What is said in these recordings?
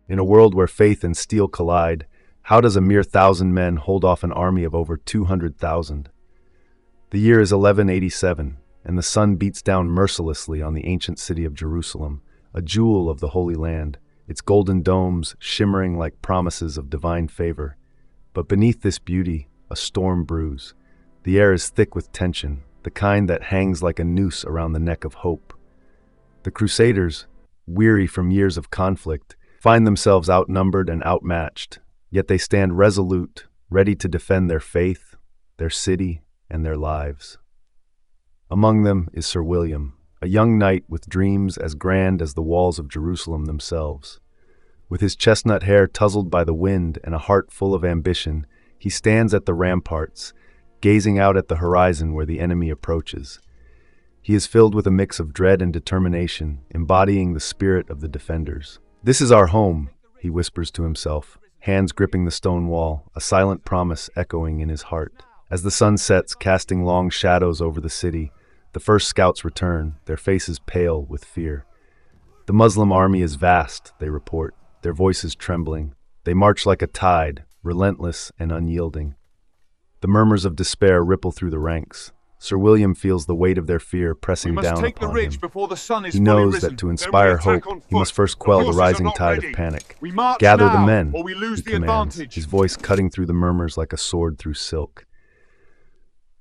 In a world where faith and steel collide, how does a mere 1,000 men hold off an army of over 200,000? The year is 1187, and the sun beats down mercilessly on the ancient city of Jerusalem, a jewel of the Holy Land, its golden domes shimmering like promises of divine favor. But beneath this beauty, a storm brews. The air is thick with tension, the kind that hangs like a noose around the neck of hope. The Crusaders, weary from years of conflict, find themselves outnumbered and outmatched, yet they stand resolute, ready to defend their faith, their city, and their lives. Among them is Sir William, a young knight with dreams as grand as the walls of Jerusalem themselves. With his chestnut hair tousled by the wind and a heart full of ambition, he stands at the ramparts, gazing out at the horizon where the enemy approaches. He is filled with a mix of dread and determination, embodying the spirit of the defenders. "This is our home," he whispers to himself, hands gripping the stone wall, a silent promise echoing in his heart. As the sun sets, casting long shadows over the city, the first scouts return, their faces pale with fear. The Muslim army is vast, they report, their voices trembling. They march like a tide, relentless and unyielding. The murmurs of despair ripple through the ranks. Sir William feels the weight of their fear pressing down upon him. He knows that to inspire hope, he must first quell the rising tide of panic. "Gather the men," he commands, his voice cutting through the murmurs like a sword through silk.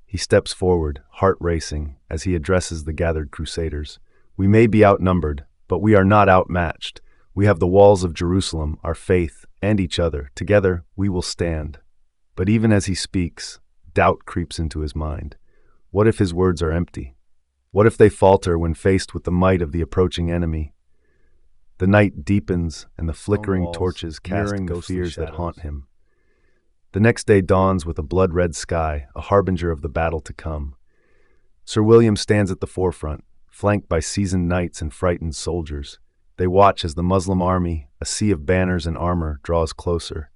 He steps forward, heart racing, as he addresses the gathered Crusaders. "We may be outnumbered, but we are not outmatched. We have the walls of Jerusalem, our faith, and each other. Together, we will stand." But even as he speaks, doubt creeps into his mind. What if his words are empty? What if they falter when faced with the might of the approaching enemy? The night deepens, and the flickering torches cast the fears that haunt him. The next day dawns with a blood-red sky, a harbinger of the battle to come. Sir William stands at the forefront, flanked by seasoned knights and frightened soldiers. They watch as the Muslim army, a sea of banners and armor, draws closer.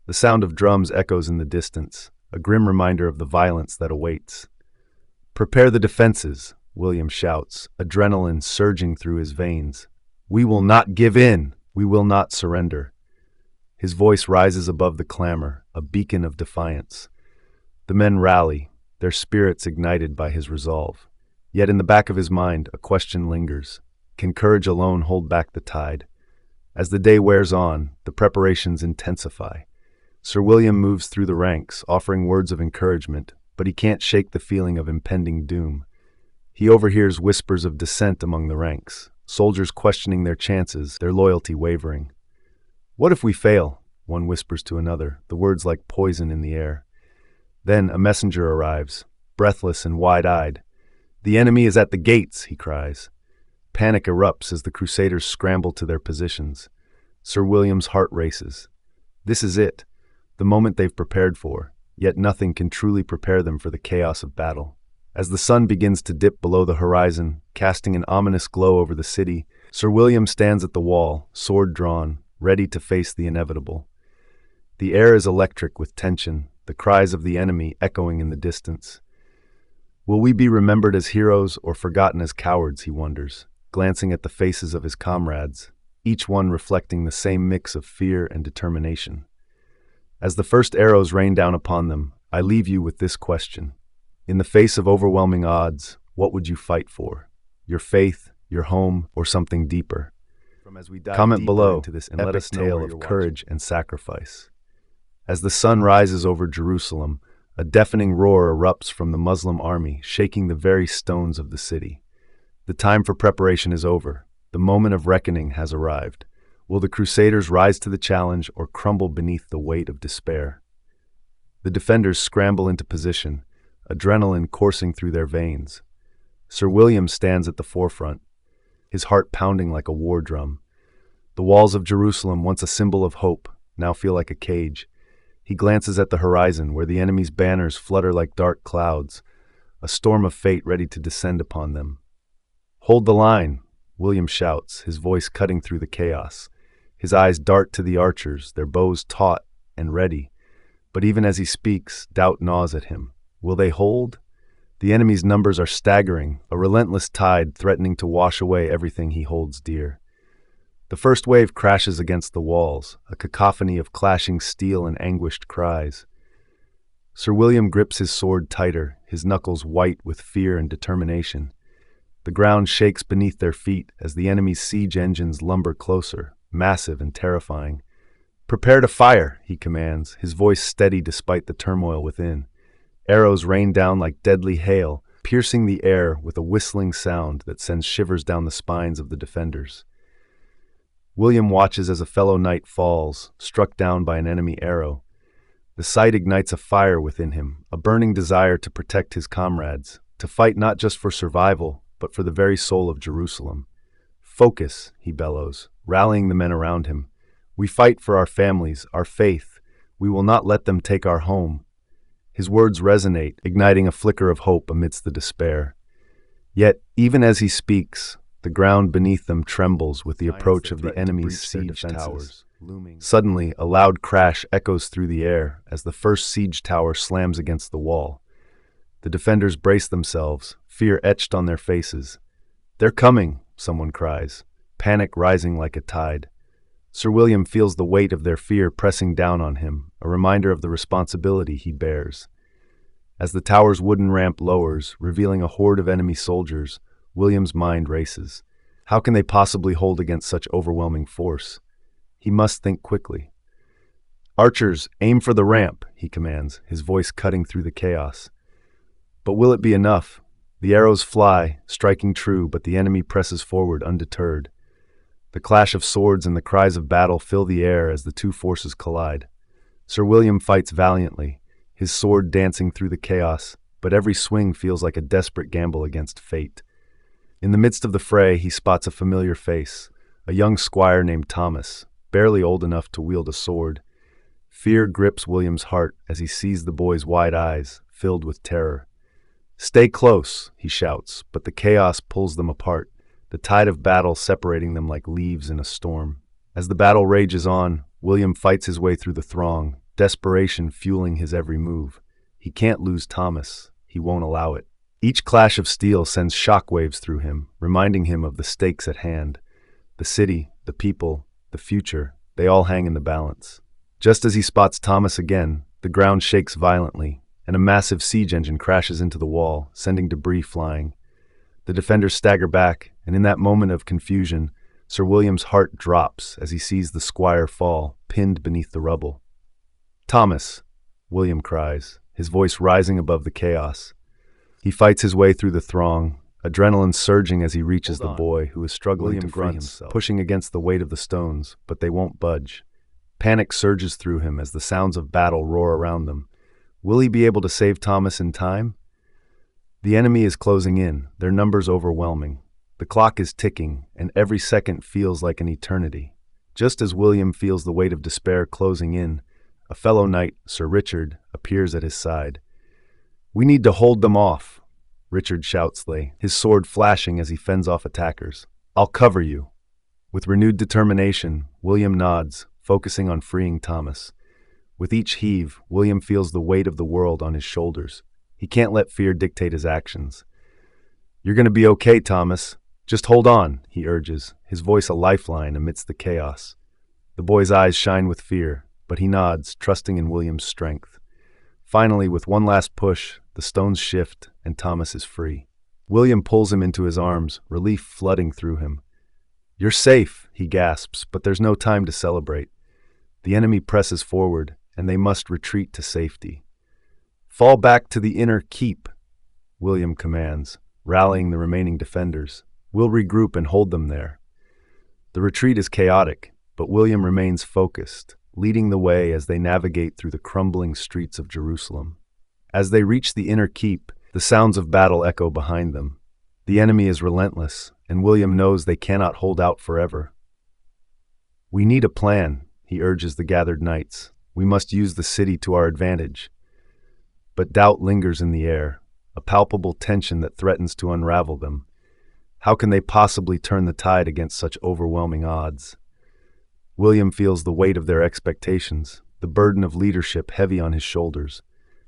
The sound of drums echoes in the distance, a grim reminder of the violence that awaits. "Prepare the defenses," William shouts, adrenaline surging through his veins. "We will not give in! We will not surrender." His voice rises above the clamor, a beacon of defiance. The men rally, their spirits ignited by his resolve. Yet in the back of his mind, a question lingers. Can courage alone hold back the tide? As the day wears on, the preparations intensify. Sir William moves through the ranks, offering words of encouragement, but he can't shake the feeling of impending doom. He overhears whispers of dissent among the ranks, soldiers questioning their chances, their loyalty wavering. "What if we fail?" one whispers to another, the words like poison in the air. Then a messenger arrives, breathless and wide-eyed. "The enemy is at the gates," he cries. Panic erupts as the Crusaders scramble to their positions. Sir William's heart races. This is it, the moment they've prepared for. Yet nothing can truly prepare them for the chaos of battle. As the sun begins to dip below the horizon, casting an ominous glow over the city, Sir William stands at the wall, sword drawn, ready to face the inevitable. The air is electric with tension, the cries of the enemy echoing in the distance. Will we be remembered as heroes or forgotten as cowards, he wonders, glancing at the faces of his comrades, each one reflecting the same mix of fear and determination. As the first arrows rain down upon them, I leave you with this question. In the face of overwhelming odds, what would you fight for? Your faith, your home, or something deeper? Comment below and let us know tale of courage and sacrifice. As the sun rises over Jerusalem, a deafening roar erupts from the Muslim army, shaking the very stones of the city. The time for preparation is over. The moment of reckoning has arrived. Will the Crusaders rise to the challenge or crumble beneath the weight of despair? The defenders scramble into position, adrenaline coursing through their veins. Sir William stands at the forefront, his heart pounding like a war drum. The walls of Jerusalem, once a symbol of hope, now feel like a cage. He glances at the horizon, where the enemy's banners flutter like dark clouds, a storm of fate ready to descend upon them. "Hold the line," William shouts, his voice cutting through the chaos. His eyes dart to the archers, their bows taut and ready. But even as he speaks, doubt gnaws at him. Will they hold? The enemy's numbers are staggering, a relentless tide threatening to wash away everything he holds dear. The first wave crashes against the walls, a cacophony of clashing steel and anguished cries. Sir William grips his sword tighter, his knuckles white with fear and determination. The ground shakes beneath their feet as the enemy's siege engines lumber closer, massive and terrifying. "Prepare to fire," he commands, his voice steady despite the turmoil within. Arrows rain down like deadly hail, piercing the air with a whistling sound that sends shivers down the spines of the defenders. William watches as a fellow knight falls, struck down by an enemy arrow. The sight ignites a fire within him, a burning desire to protect his comrades, to fight not just for survival, but for the very soul of Jerusalem. "Focus," he bellows, rallying the men around him. "We fight for our families, our faith. We will not let them take our home." His words resonate, igniting a flicker of hope amidst the despair. Yet, even as he speaks, the ground beneath them trembles with the approach of the enemy's siege towers. Suddenly, a loud crash echoes through the air as the first siege tower slams against the wall. The defenders brace themselves, fear etched on their faces. "They're coming," someone cries, panic rising like a tide. Sir William feels the weight of their fear pressing down on him, a reminder of the responsibility he bears. As the tower's wooden ramp lowers, revealing a horde of enemy soldiers, William's mind races. How can they possibly hold against such overwhelming force? He must think quickly. "Archers, aim for the ramp," he commands, his voice cutting through the chaos. But will it be enough? The arrows fly, striking true, but the enemy presses forward undeterred. The clash of swords and the cries of battle fill the air as the two forces collide. Sir William fights valiantly, his sword dancing through the chaos, but every swing feels like a desperate gamble against fate. In the midst of the fray, he spots a familiar face, a young squire named Thomas, barely old enough to wield a sword. Fear grips William's heart as he sees the boy's wide eyes, filled with terror. "Stay close," he shouts, but the chaos pulls them apart, the tide of battle separating them like leaves in a storm. As the battle rages on, William fights his way through the throng, desperation fueling his every move. He can't lose Thomas. He won't allow it. Each clash of steel sends shockwaves through him, reminding him of the stakes at hand. The city, the people, the future, they all hang in the balance. Just as he spots Thomas again, the ground shakes violently, and a massive siege engine crashes into the wall, sending debris flying. The defenders stagger back, and in that moment of confusion, Sir William's heart drops as he sees the squire fall, pinned beneath the rubble. "Thomas," William cries, his voice rising above the chaos. He fights his way through the throng, adrenaline surging as he reaches the boy who is struggling to free himself, pushing against the weight of the stones, but they won't budge. Panic surges through him as the sounds of battle roar around them. Will he be able to save Thomas in time? The enemy is closing in, their numbers overwhelming. The clock is ticking, and every second feels like an eternity. Just as William feels the weight of despair closing in, a fellow knight, Sir Richard, appears at his side. "We need to hold them off," Richard shouts, his sword flashing as he fends off attackers. "I'll cover you." With renewed determination, William nods, focusing on freeing Thomas. With each heave, William feels the weight of the world on his shoulders. He can't let fear dictate his actions. "You're going to be okay, Thomas. Just hold on," he urges, his voice a lifeline amidst the chaos. The boy's eyes shine with fear, but he nods, trusting in William's strength. Finally, with one last push, the stones shift and Thomas is free. William pulls him into his arms, relief flooding through him. "You're safe," he gasps, but there's no time to celebrate. The enemy presses forward, and they must retreat to safety. "Fall back to the inner keep," William commands, rallying the remaining defenders. "We'll regroup and hold them there." The retreat is chaotic, but William remains focused, leading the way as they navigate through the crumbling streets of Jerusalem. As they reach the inner keep, the sounds of battle echo behind them. The enemy is relentless, and William knows they cannot hold out forever. "We need a plan," he urges the gathered knights. "We must use the city to our advantage." But doubt lingers in the air, a palpable tension that threatens to unravel them. How can they possibly turn the tide against such overwhelming odds? William feels the weight of their expectations, the burden of leadership heavy on his shoulders.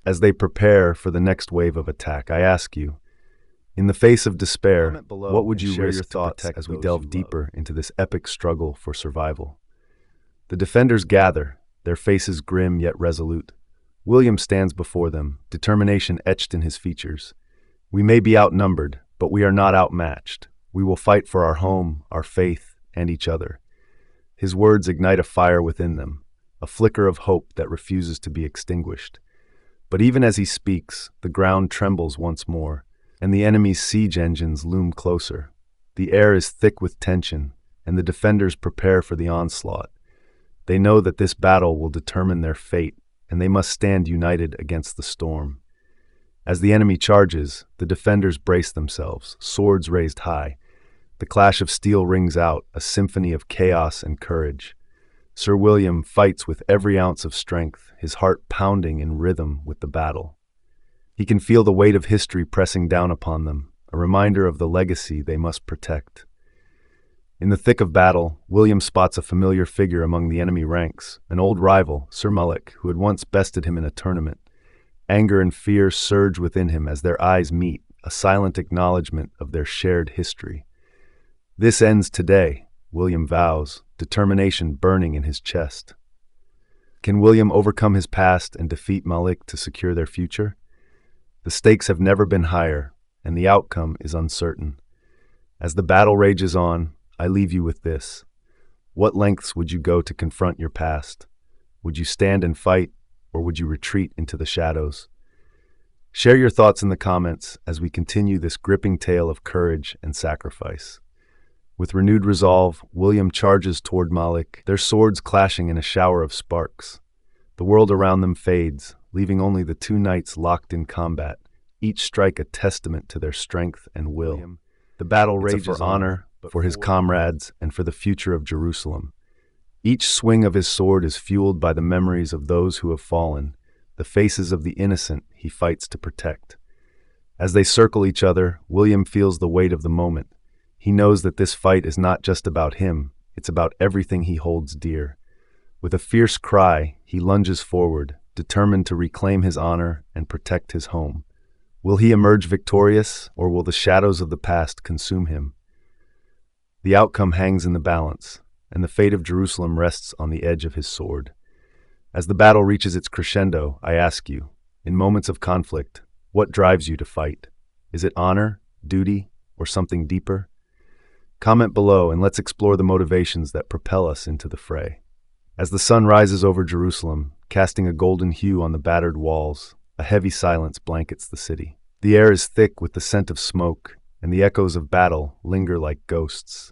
As they prepare for the next wave of attack, I ask you, In the face of despair, Comment below what would and you share your risk to thoughts protect as as we we delve delve deeper into this epic struggle for survival? The defenders gather, their faces grim yet resolute. William stands before them, determination etched in his features. We may be outnumbered, but we are not outmatched. We will fight for our home, our faith, and each other. His words ignite a fire within them, a flicker of hope that refuses to be extinguished. But even as he speaks, the ground trembles once more, and the enemy's siege engines loom closer. The air is thick with tension, and the defenders prepare for the onslaught. They know that this battle will determine their fate, and they must stand united against the storm. As the enemy charges, the defenders brace themselves, swords raised high. The clash of steel rings out, a symphony of chaos and courage. Sir William fights with every ounce of strength, his heart pounding in rhythm with the battle. He can feel the weight of history pressing down upon them, a reminder of the legacy they must protect. In the thick of battle, William spots a familiar figure among the enemy ranks, an old rival, Sir Malik, who had once bested him in a tournament. Anger and fear surge within him as their eyes meet, a silent acknowledgement of their shared history. This ends today, William vows, determination burning in his chest. Can William overcome his past and defeat Malik to secure their future? The stakes have never been higher, and the outcome is uncertain. As the battle rages on, I leave you with this. What lengths would you go to confront your past? Would you stand and fight, or would you retreat into the shadows? Share your thoughts in the comments as we continue this gripping tale of courage and sacrifice. With renewed resolve, William charges toward Malik, their swords clashing in a shower of sparks. The world around them fades, leaving only the two knights locked in combat, each strike a testament to their strength and will. The battle rages for honor, for his comrades, and for the future of Jerusalem. Each swing of his sword is fueled by the memories of those who have fallen, the faces of the innocent he fights to protect. As they circle each other, William feels the weight of the moment. He knows that this fight is not just about him, it's about everything he holds dear. With a fierce cry, he lunges forward, determined to reclaim his honor and protect his home. Will he emerge victorious, or will the shadows of the past consume him? The outcome hangs in the balance, and the fate of Jerusalem rests on the edge of his sword. As the battle reaches its crescendo, I ask you, in moments of conflict, what drives you to fight? Is it honor, duty, or something deeper? Comment below and let's explore the motivations that propel us into the fray. As the sun rises over Jerusalem, casting a golden hue on the battered walls, a heavy silence blankets the city. The air is thick with the scent of smoke, and the echoes of battle linger like ghosts.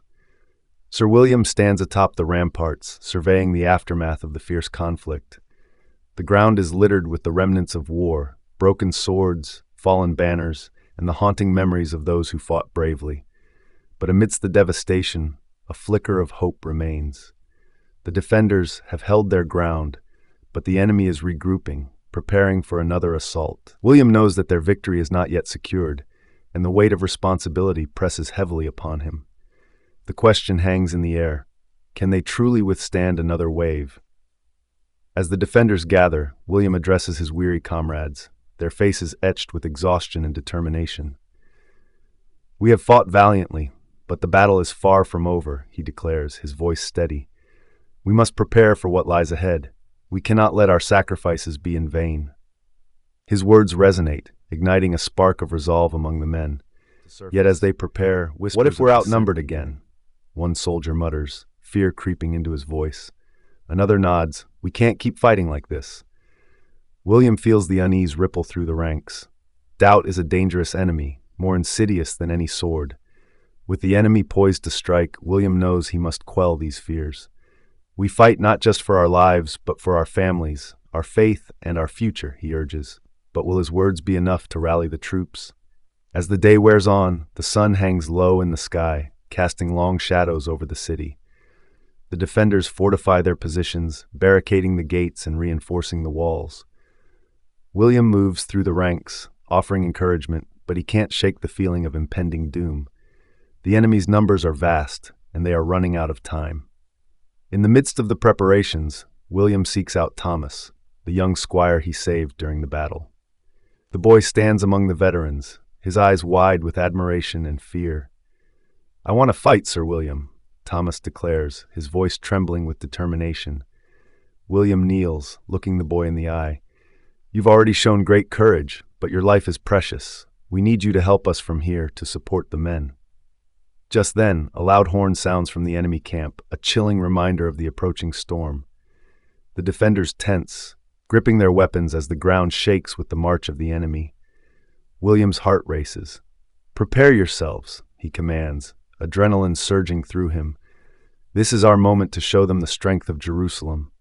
Sir William stands atop the ramparts, surveying the aftermath of the fierce conflict. The ground is littered with the remnants of war, broken swords, fallen banners, and the haunting memories of those who fought bravely. But amidst the devastation, a flicker of hope remains. The defenders have held their ground, but the enemy is regrouping, preparing for another assault. William knows that their victory is not yet secured, and the weight of responsibility presses heavily upon him. The question hangs in the air: can they truly withstand another wave? As the defenders gather, William addresses his weary comrades, their faces etched with exhaustion and determination. We have fought valiantly, but the battle is far from over, he declares, his voice steady. We must prepare for what lies ahead. We cannot let our sacrifices be in vain. His words resonate, igniting a spark of resolve among the men. Yet as they prepare, whispers "What if we're outnumbered again?" One soldier mutters, fear creeping into his voice. Another nods, "We can't keep fighting like this." William feels the unease ripple through the ranks. Doubt is a dangerous enemy, more insidious than any sword. With the enemy poised to strike, William knows he must quell these fears. We fight not just for our lives, but for our families, our faith, and our future, he urges. But will his words be enough to rally the troops? As the day wears on, the sun hangs low in the sky, casting long shadows over the city. The defenders fortify their positions, barricading the gates and reinforcing the walls. William moves through the ranks, offering encouragement, but he can't shake the feeling of impending doom. The enemy's numbers are vast, and they are running out of time. In the midst of the preparations, William seeks out Thomas, the young squire he saved during the battle. The boy stands among the veterans, his eyes wide with admiration and fear. "I want to fight, Sir William," Thomas declares, his voice trembling with determination. William kneels, looking the boy in the eye. "You've already shown great courage, but your life is precious. We need you to help us from here to support the men." Just then, a loud horn sounds from the enemy camp, a chilling reminder of the approaching storm. The defenders tense, gripping their weapons as the ground shakes with the march of the enemy. William's heart races. "Prepare yourselves," he commands, adrenaline surging through him. "This is our moment to show them the strength of Jerusalem."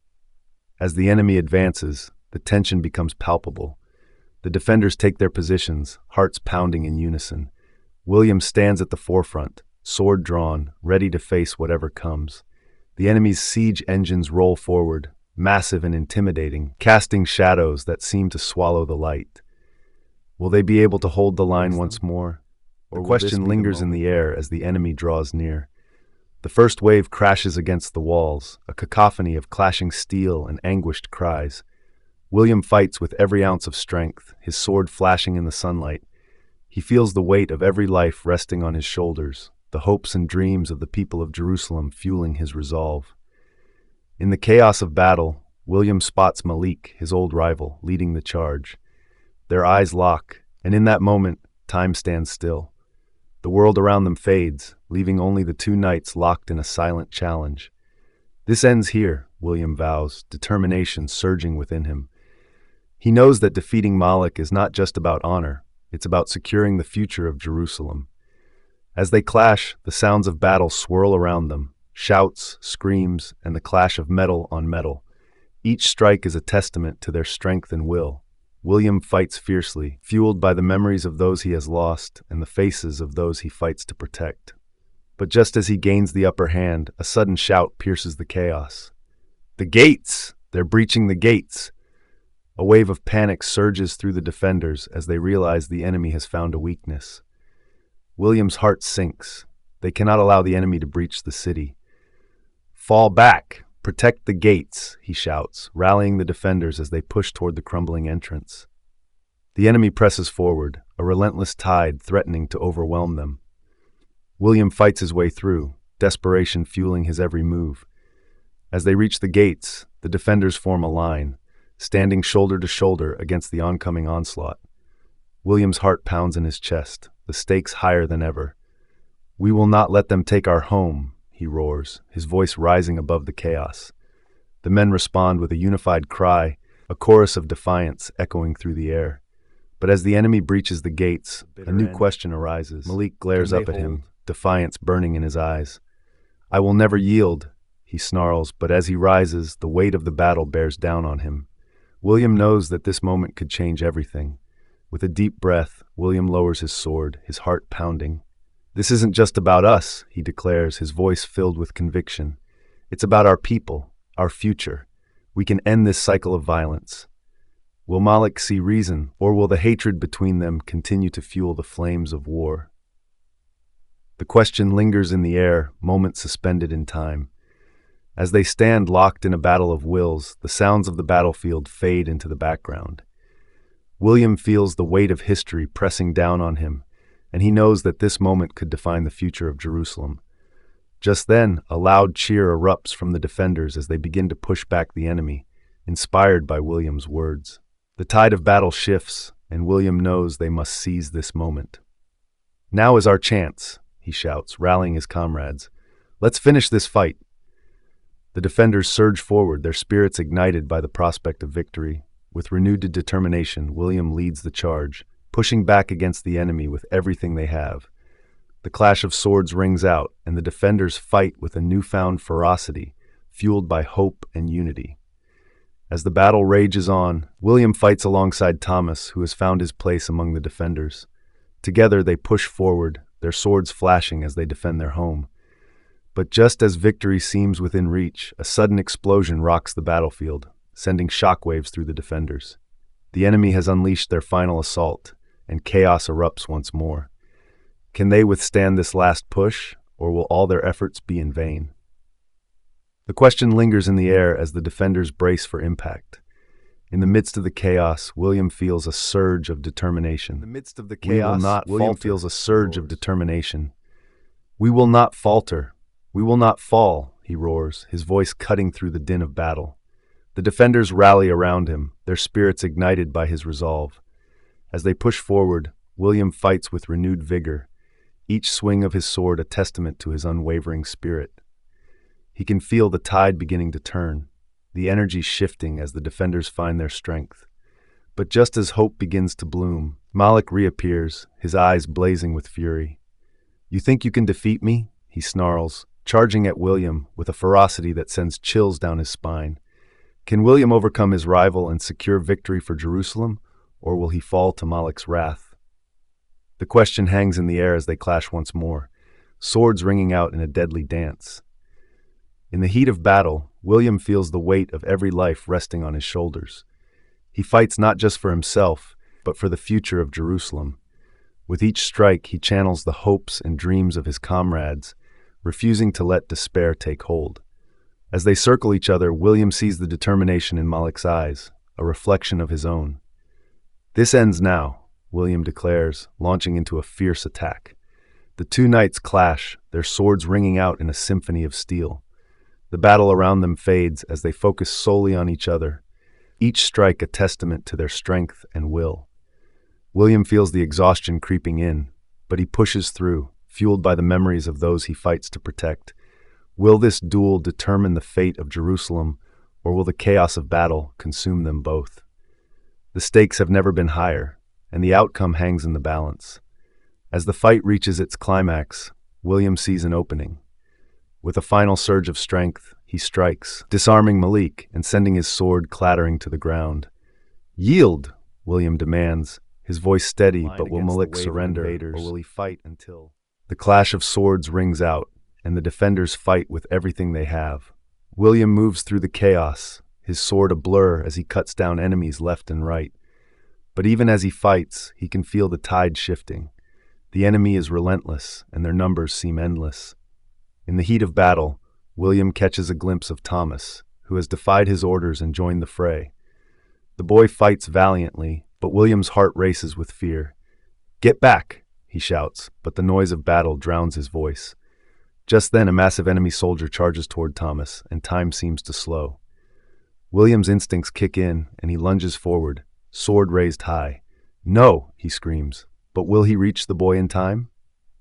As the enemy advances, the tension becomes palpable. The defenders take their positions, hearts pounding in unison. William stands at the forefront, sword drawn, ready to face whatever comes. The enemy's siege engines roll forward, massive and intimidating, casting shadows that seem to swallow the light. Will they be able to hold the line once more? The question lingers in the air as the enemy draws near. The first wave crashes against the walls, a cacophony of clashing steel and anguished cries. William fights with every ounce of strength, his sword flashing in the sunlight. He feels the weight of every life resting on his shoulders, the hopes and dreams of the people of Jerusalem fueling his resolve. In the chaos of battle, William spots Malik, his old rival, leading the charge. Their eyes lock, and in that moment, time stands still. The world around them fades, leaving only the two knights locked in a silent challenge. "This ends here," William vows, determination surging within him. He knows that defeating Malik is not just about honor, it's about securing the future of Jerusalem. As they clash, the sounds of battle swirl around them, shouts, screams, and the clash of metal on metal. Each strike is a testament to their strength and will. William fights fiercely, fueled by the memories of those he has lost and the faces of those he fights to protect. But just as he gains the upper hand, a sudden shout pierces the chaos. "The gates! They're breaching the gates!" A wave of panic surges through the defenders as they realize the enemy has found a weakness. William's heart sinks. They cannot allow the enemy to breach the city. "Fall back! Protect the gates!" he shouts, rallying the defenders as they push toward the crumbling entrance. The enemy presses forward, a relentless tide threatening to overwhelm them. William fights his way through, desperation fueling his every move. As they reach the gates, the defenders form a line, standing shoulder to shoulder against the oncoming onslaught. William's heart pounds in his chest, the stakes higher than ever. "We will not let them take our home," he roars, his voice rising above the chaos. The men respond with a unified cry, a chorus of defiance echoing through the air. But as the enemy breaches the gates, a new question arises. Malik glares up at him, defiance burning in his eyes. "I will never yield," he snarls, but as he rises, the weight of the battle bears down on him. William knows that this moment could change everything. With a deep breath, William lowers his sword, his heart pounding. "This isn't just about us," he declares, his voice filled with conviction. "It's about our people, our future. We can end this cycle of violence." Will Malik see reason, or will the hatred between them continue to fuel the flames of war? The question lingers in the air, moments suspended in time. As they stand locked in a battle of wills, the sounds of the battlefield fade into the background. William feels the weight of history pressing down on him, and he knows that this moment could define the future of Jerusalem. Just then, a loud cheer erupts from the defenders as they begin to push back the enemy, inspired by William's words. The tide of battle shifts, and William knows they must seize this moment. "Now is our chance," he shouts, rallying his comrades. "Let's finish this fight." The defenders surge forward, their spirits ignited by the prospect of victory. With renewed determination, William leads the charge, pushing back against the enemy with everything they have. The clash of swords rings out, and the defenders fight with a newfound ferocity, fueled by hope and unity. As the battle rages on, William fights alongside Thomas, who has found his place among the defenders. Together they push forward, their swords flashing as they defend their home. But just as victory seems within reach, a sudden explosion rocks the battlefield, sending shockwaves through the defenders. The enemy has unleashed their final assault, and chaos erupts once more. Can they withstand this last push, or will all their efforts be in vain? The question lingers in the air as the defenders brace for impact. In the midst of the chaos, William feels a surge of determination. In the midst of the chaos, William feels a surge of determination. "We will not falter. We will not fall," he roars, his voice cutting through the din of battle. The defenders rally around him, their spirits ignited by his resolve. As they push forward, William fights with renewed vigor, each swing of his sword a testament to his unwavering spirit. He can feel the tide beginning to turn, the energy shifting as the defenders find their strength. But just as hope begins to bloom, Malik reappears, his eyes blazing with fury. "You think you can defeat me?" he snarls, charging at William with a ferocity that sends chills down his spine. Can William overcome his rival and secure victory for Jerusalem, or will he fall to Malik's wrath? The question hangs in the air as they clash once more, swords ringing out in a deadly dance. In the heat of battle, William feels the weight of every life resting on his shoulders. He fights not just for himself, but for the future of Jerusalem. With each strike, he channels the hopes and dreams of his comrades, refusing to let despair take hold. As they circle each other, William sees the determination in Malik's eyes, a reflection of his own. "This ends now," William declares, launching into a fierce attack. The two knights clash, their swords ringing out in a symphony of steel. The battle around them fades as they focus solely on each other, each strike a testament to their strength and will. William feels the exhaustion creeping in, but he pushes through, fueled by the memories of those he fights to protect. Will this duel determine the fate of Jerusalem, or will the chaos of battle consume them both? The stakes have never been higher, and the outcome hangs in the balance. As the fight reaches its climax, William sees an opening. With a final surge of strength, he strikes, disarming Malik and sending his sword clattering to the ground. "Yield!" William demands, his voice steady, but will Malik surrender, or will he fight until... The clash of swords rings out, and the defenders fight with everything they have. William moves through the chaos, his sword a blur as he cuts down enemies left and right. But even as he fights, he can feel the tide shifting. The enemy is relentless, and their numbers seem endless. In the heat of battle, William catches a glimpse of Thomas, who has defied his orders and joined the fray. The boy fights valiantly, but William's heart races with fear. "Get back!" he shouts, but the noise of battle drowns his voice. Just then, a massive enemy soldier charges toward Thomas, and time seems to slow. William's instincts kick in, and he lunges forward, sword raised high. "No!" he screams, but will he reach the boy in time?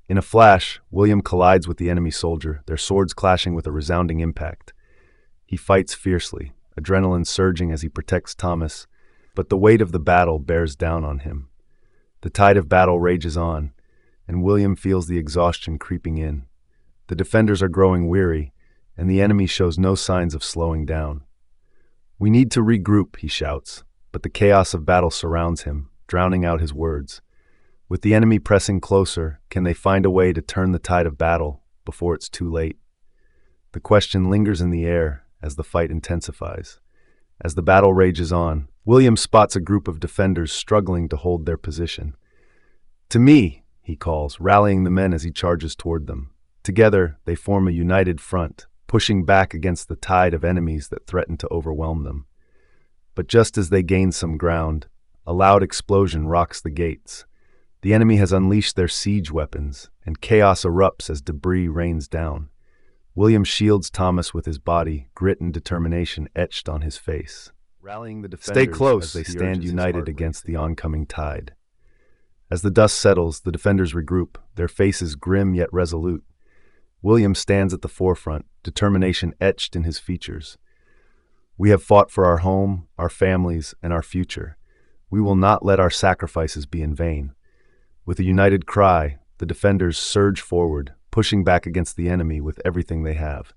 In a flash, William collides with the enemy soldier, their swords clashing with a resounding impact. He fights fiercely, adrenaline surging as he protects Thomas, but the weight of the battle bears down on him. The tide of battle rages on, and William feels the exhaustion creeping in. The defenders are growing weary, and the enemy shows no signs of slowing down. "We need to regroup," he shouts, but the chaos of battle surrounds him, drowning out his words. With the enemy pressing closer, can they find a way to turn the tide of battle before it's too late? The question lingers in the air as the fight intensifies. As the battle rages on, William spots a group of defenders struggling to hold their position. "To me!" he calls, rallying the men as he charges toward them. Together, they form a united front, pushing back against the tide of enemies that threaten to overwhelm them. But just as they gain some ground, a loud explosion rocks the gates. The enemy has unleashed their siege weapons, and chaos erupts as debris rains down. William shields Thomas with his body, grit and determination etched on his face. Rallying the defenders, "Stay close," as they stand united against the oncoming tide. As the dust settles, the defenders regroup, their faces grim yet resolute. William stands at the forefront, determination etched in his features. "We have fought for our home, our families, and our future. We will not let our sacrifices be in vain." With a united cry, the defenders surge forward, pushing back against the enemy with everything they have.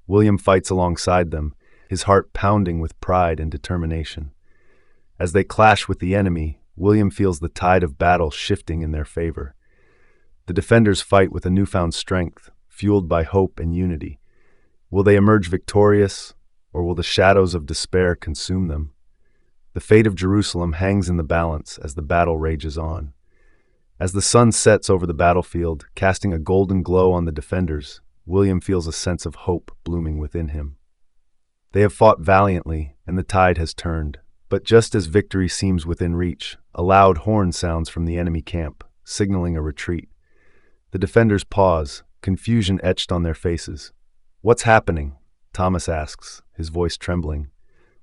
William fights alongside them, his heart pounding with pride and determination. As they clash with the enemy, William feels the tide of battle shifting in their favor. The defenders fight with a newfound strength, fueled by hope and unity. Will they emerge victorious, or will the shadows of despair consume them? The fate of Jerusalem hangs in the balance as the battle rages on. As the sun sets over the battlefield, casting a golden glow on the defenders, William feels a sense of hope blooming within him. They have fought valiantly, and the tide has turned, But just as victory seems within reach, a loud horn sounds from the enemy camp, signaling a retreat. The defenders pause, confusion etched on their faces. "What's happening?" Thomas asks, his voice trembling.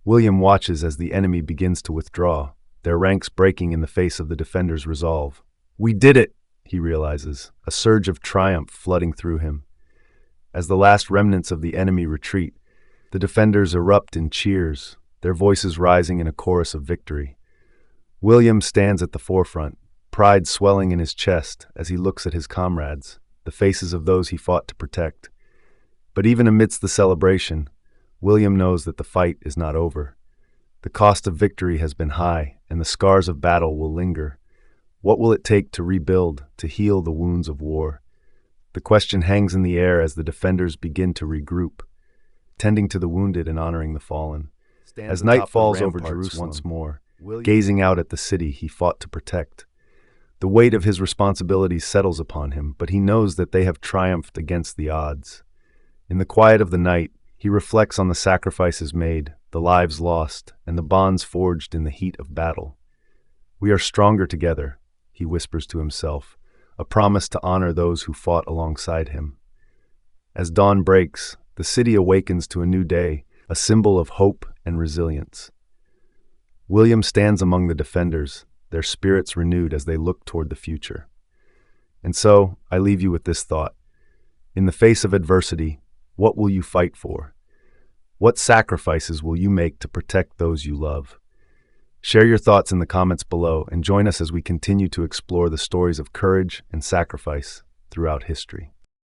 William watches as the enemy begins to withdraw, their ranks breaking in the face of the defenders' resolve. "We did it!" he realizes, a surge of triumph flooding through him. As the last remnants of the enemy retreat, the defenders erupt in cheers, their voices rising in a chorus of victory. William stands at the forefront, pride swelling in his chest as he looks at his comrades, the faces of those he fought to protect. But even amidst the celebration, William knows that the fight is not over. The cost of victory has been high, and the scars of battle will linger. What will it take to rebuild, to heal the wounds of war? The question hangs in the air as the defenders begin to regroup, tending to the wounded and honoring the fallen. As night falls over Jerusalem once more, gazing out at the city he fought to protect, the weight of his responsibilities settles upon him, but he knows that they have triumphed against the odds. In the quiet of the night, he reflects on the sacrifices made, the lives lost, and the bonds forged in the heat of battle. "We are stronger together," he whispers to himself, a promise to honor those who fought alongside him. As dawn breaks, the city awakens to a new day, a symbol of hope and resilience. William stands among the defenders, their spirits renewed as they look toward the future. And so, I leave you with this thought. In the face of adversity, what will you fight for? What sacrifices will you make to protect those you love? Share your thoughts in the comments below and join us as we continue to explore the stories of courage and sacrifice throughout history.